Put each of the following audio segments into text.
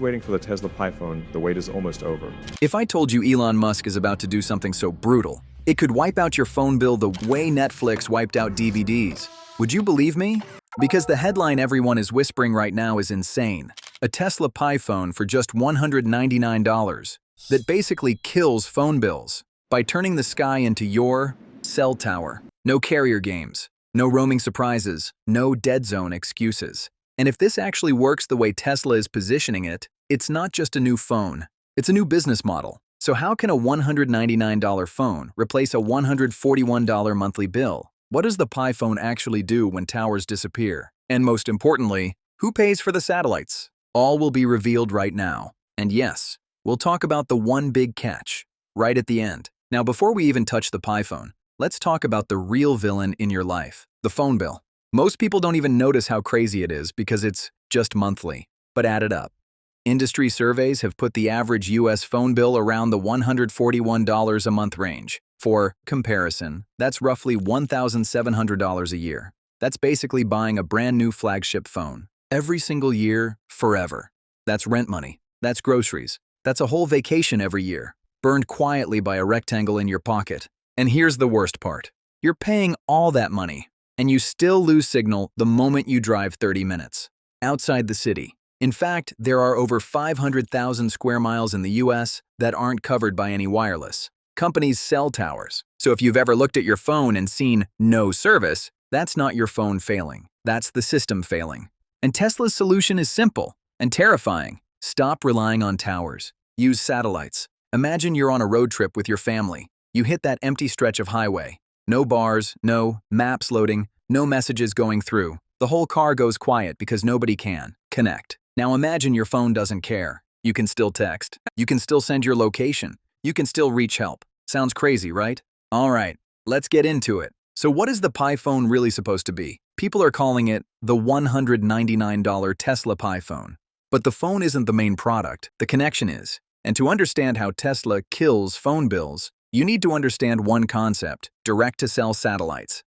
Waiting for the Tesla Pi phone, the wait is almost over. If I told you Elon Musk is about to do something so brutal, it could wipe out your phone bill the way Netflix wiped out DVDs, would you believe me? Because the headline everyone is whispering right now is insane. A Tesla Pi phone for just $199 that basically kills phone bills by turning the sky into your cell tower. No carrier games, no roaming surprises, no dead zone excuses. And if this actually works the way Tesla is positioning it, it's not just a new phone, it's a new business model. So how can a $199 phone replace a $141 monthly bill? What does the Pi phone actually do when towers disappear? And most importantly, who pays for the satellites? All will be revealed right now. And yes, we'll talk about the one big catch, right at the end. Now before we even touch the Pi phone, let's talk about the real villain in your life, the phone bill. Most people don't even notice how crazy it is because it's just monthly, but add it up. Industry surveys have put the average US phone bill around the $141 a month range. For comparison, that's roughly $1,700 a year. That's basically buying a brand new flagship phone. Every single year, forever. That's rent money. That's groceries. That's a whole vacation every year, burned quietly by a rectangle in your pocket. And here's the worst part. You're paying all that money, and you still lose signal the moment you drive 30 minutes outside the city. In fact, there are over 500,000 square miles in the US that aren't covered by any wireless. Companies sell towers. So if you've ever looked at your phone and seen no service, that's not your phone failing. That's the system failing. And Tesla's solution is simple and terrifying. Stop relying on towers. Use satellites. Imagine you're on a road trip with your family. You hit that empty stretch of highway. No bars, no maps loading, no messages going through. The whole car goes quiet because nobody can connect. Now imagine your phone doesn't care. You can still text. You can still send your location. You can still reach help. Sounds crazy, right? All right, let's get into it. So what is the Pi phone really supposed to be? People are calling it the $199 Tesla Pi phone. But the phone isn't the main product, the connection is. And to understand how Tesla kills phone bills, you need to understand one concept: direct-to-cell satellites.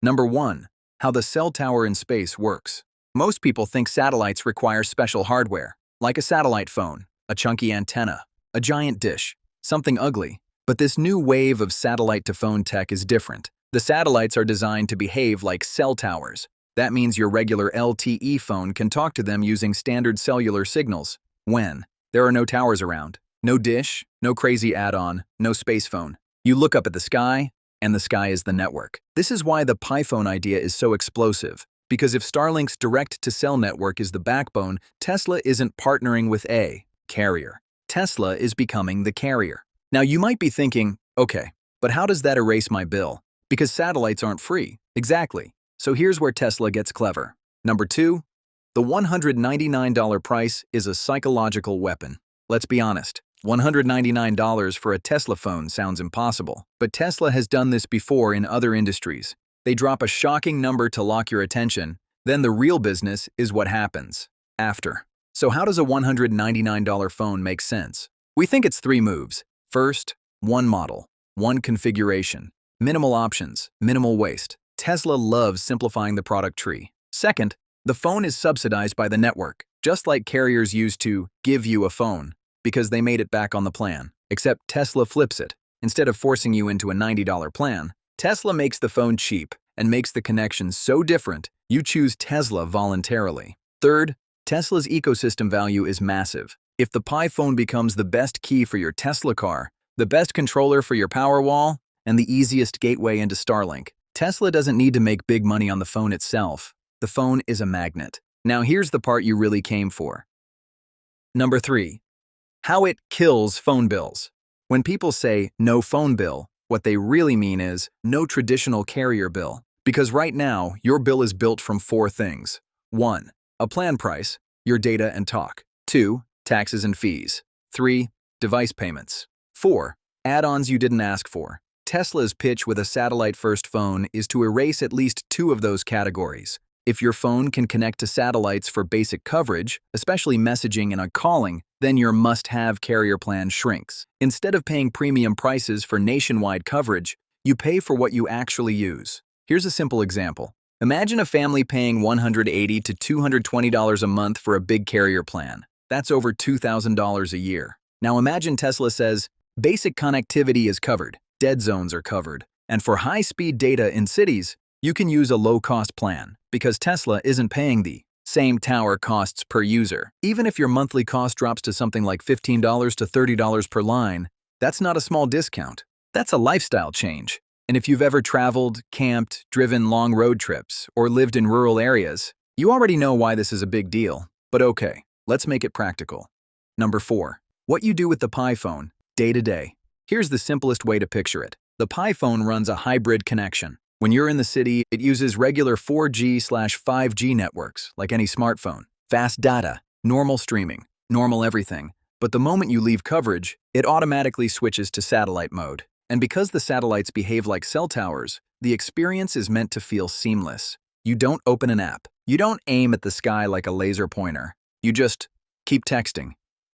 Number 1. How the cell tower in space works. Most people think satellites require special hardware, like a satellite phone, a chunky antenna, a giant dish, something ugly. But this new wave of satellite-to-phone tech is different. The satellites are designed to behave like cell towers. That means your regular LTE phone can talk to them using standard cellular signals. When there are no towers around. No dish, no crazy add-on, no space phone. You look up at the sky, and the sky is the network. This is why the Pi phone idea is so explosive. Because if Starlink's direct-to-cell network is the backbone, Tesla isn't partnering with a carrier. Tesla is becoming the carrier. Now you might be thinking, okay, but how does that erase my bill? Because satellites aren't free. Exactly. So here's where Tesla gets clever. Number 2, the $199 price is a psychological weapon. Let's be honest. $199 for a Tesla phone sounds impossible, but Tesla has done this before in other industries. They drop a shocking number to lock your attention, then the real business is what happens after. So how does a $199 phone make sense? We think it's 3 moves. First, one model, one configuration, minimal options, minimal waste. Tesla loves simplifying the product tree. Second, the phone is subsidized by the network, just like carriers used to give you a phone, because they made it back on the plan. Except Tesla flips it. Instead of forcing you into a $90 plan, Tesla makes the phone cheap and makes the connection so different, you choose Tesla voluntarily. Third, Tesla's ecosystem value is massive. If the Pi phone becomes the best key for your Tesla car, the best controller for your Powerwall, and the easiest gateway into Starlink, Tesla doesn't need to make big money on the phone itself. The phone is a magnet. Now here's the part you really came for. Number 3. How it kills phone bills. When people say no phone bill, what they really mean is no traditional carrier bill. Because right now, your bill is built from 4 things. 1. A plan price, your data and talk. 2. Taxes and fees. 3. Device payments. 4. Add-ons you didn't ask for. Tesla's pitch with a satellite-first phone is to erase at least 2 of those categories. If your phone can connect to satellites for basic coverage, especially messaging and calling, then your must-have carrier plan shrinks. Instead of paying premium prices for nationwide coverage, you pay for what you actually use. Here's a simple example. Imagine a family paying $180 to $220 a month for a big carrier plan. That's over $2,000 a year. Now imagine Tesla says, basic connectivity is covered, dead zones are covered, and for high-speed data in cities, you can use a low-cost plan because Tesla isn't paying the same tower costs per user. Even if your monthly cost drops to something like $15 to $30 per line, that's not a small discount. That's a lifestyle change. And if you've ever traveled, camped, driven long road trips, or lived in rural areas, you already know why this is a big deal. But okay, let's make it practical. Number 4. What you do with the Pi phone, day to day. Here's the simplest way to picture it. The Pi phone runs a hybrid connection. When you're in the city, it uses regular 4G/5G networks, like any smartphone. Fast data, normal streaming, normal everything. But the moment you leave coverage, it automatically switches to satellite mode. And because the satellites behave like cell towers, the experience is meant to feel seamless. You don't open an app. You don't aim at the sky like a laser pointer. You just keep texting.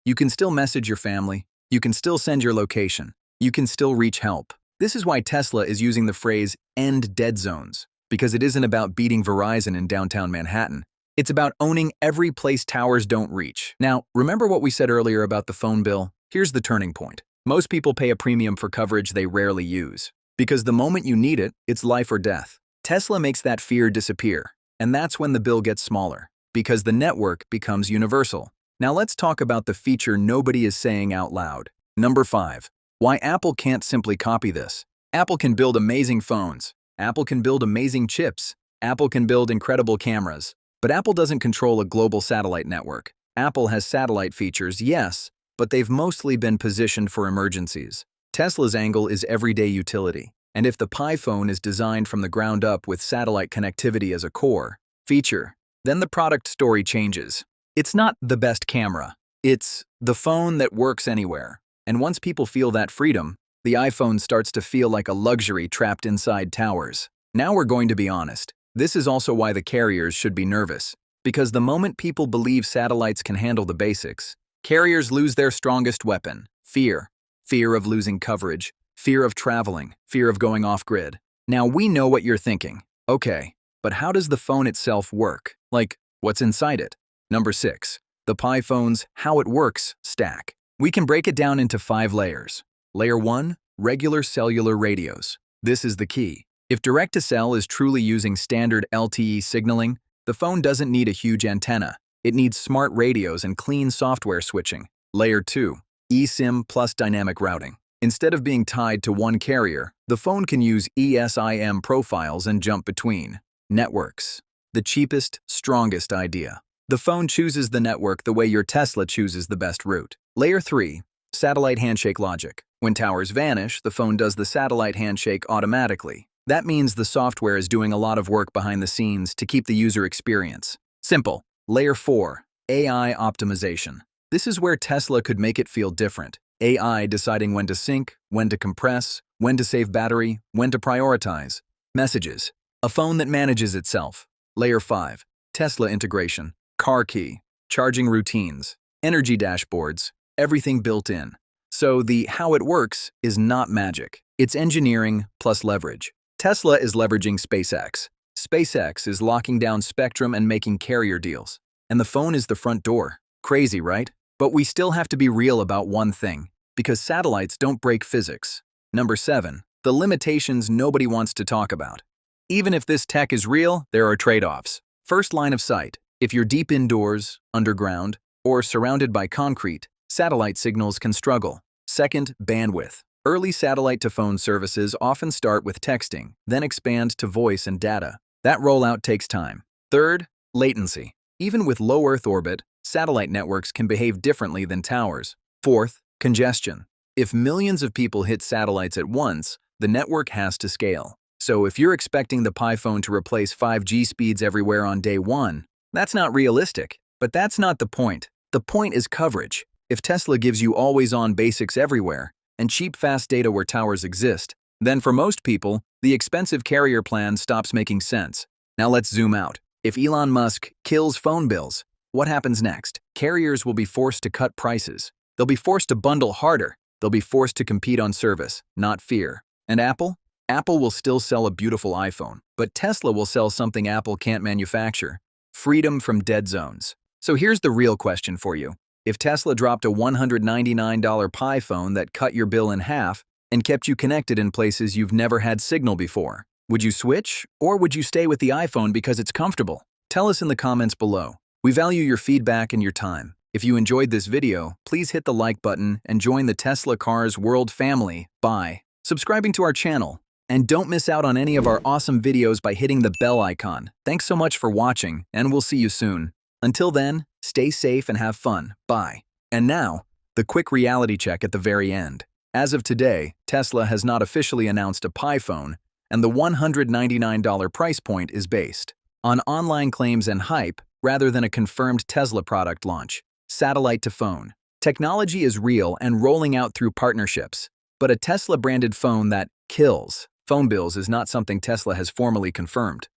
You can still message your family. You can still send your location. You can still reach help. This is why Tesla is using the phrase end dead zones, because it isn't about beating Verizon in downtown Manhattan. It's about owning every place towers don't reach. Now, remember what we said earlier about the phone bill? Here's the turning point. Most people pay a premium for coverage they rarely use, because the moment you need it, it's life or death. Tesla makes that fear disappear, and that's when the bill gets smaller, because the network becomes universal. Now let's talk about the feature nobody is saying out loud. Number 5. Why Apple can't simply copy this. Apple can build amazing phones. Apple can build amazing chips. Apple can build incredible cameras. But Apple doesn't control a global satellite network. Apple has satellite features, yes, but they've mostly been positioned for emergencies. Tesla's angle is everyday utility. And if the Pi phone is designed from the ground up with satellite connectivity as a core feature, then the product story changes. It's not the best camera. It's the phone that works anywhere. And once people feel that freedom, the iPhone starts to feel like a luxury trapped inside towers. Now we're going to be honest. This is also why the carriers should be nervous. Because the moment people believe satellites can handle the basics, carriers lose their strongest weapon, fear. Fear of losing coverage, fear of traveling, fear of going off-grid. Now we know what you're thinking. Okay, but how does the phone itself work? Like, what's inside it? Number 6. The Pi phone's How It Works stack. We can break it down into 5 layers. Layer 1, regular cellular radios. This is the key. If direct-to-cell is truly using standard LTE signaling, the phone doesn't need a huge antenna. It needs smart radios and clean software switching. Layer 2, eSIM plus dynamic routing. Instead of being tied to one carrier, the phone can use eSIM profiles and jump between networks. The cheapest, strongest idea. The phone chooses the network the way your Tesla chooses the best route. Layer 3, satellite handshake logic. When towers vanish, the phone does the satellite handshake automatically. That means the software is doing a lot of work behind the scenes to keep the user experience. Simple. Layer 4, AI optimization. This is where Tesla could make it feel different. AI deciding when to sync, when to compress, when to save battery, when to prioritize. Messages. A phone that manages itself. Layer 5, Tesla integration. Car key, charging routines, energy dashboards, everything built in. So the how it works is not magic. It's engineering plus leverage. Tesla is leveraging SpaceX. SpaceX is locking down spectrum and making carrier deals. And the phone is the front door. Crazy, right? But we still have to be real about one thing, because satellites don't break physics. Number 7, the limitations nobody wants to talk about. Even if this tech is real, there are trade-offs. First, line of sight. If you're deep indoors, underground, or surrounded by concrete, satellite signals can struggle. Second, bandwidth. Early satellite-to-phone services often start with texting, then expand to voice and data. That rollout takes time. Third, latency. Even with low Earth orbit, satellite networks can behave differently than towers. Fourth, congestion. If millions of people hit satellites at once, the network has to scale. So if you're expecting the Pi phone to replace 5G speeds everywhere on day 1, that's not realistic. But that's not the point. The point is coverage. If Tesla gives you always-on basics everywhere and cheap fast data where towers exist, then for most people, the expensive carrier plan stops making sense. Now let's zoom out. If Elon Musk kills phone bills, what happens next? Carriers will be forced to cut prices. They'll be forced to bundle harder. They'll be forced to compete on service, not fear. And Apple? Apple will still sell a beautiful iPhone, but Tesla will sell something Apple can't manufacture. Freedom from dead zones. So here's the real question for you. If Tesla dropped a $199 Pi phone that cut your bill in half and kept you connected in places you've never had signal before, would you switch, or would you stay with the iPhone because it's comfortable? Tell us in the comments below. We value your feedback and your time. If you enjoyed this video, please hit the like button and join the Tesla Cars World family by subscribing to our channel. And don't miss out on any of our awesome videos by hitting the bell icon. Thanks so much for watching, and we'll see you soon. Until then, stay safe and have fun. Bye. And now, the quick reality check at the very end. As of today, Tesla has not officially announced a Pi phone, and the $199 price point is based on online claims and hype rather than a confirmed Tesla product launch. Satellite to phone. Technology is real and rolling out through partnerships, but a Tesla-branded phone that kills phone bills is not something Tesla has formally confirmed.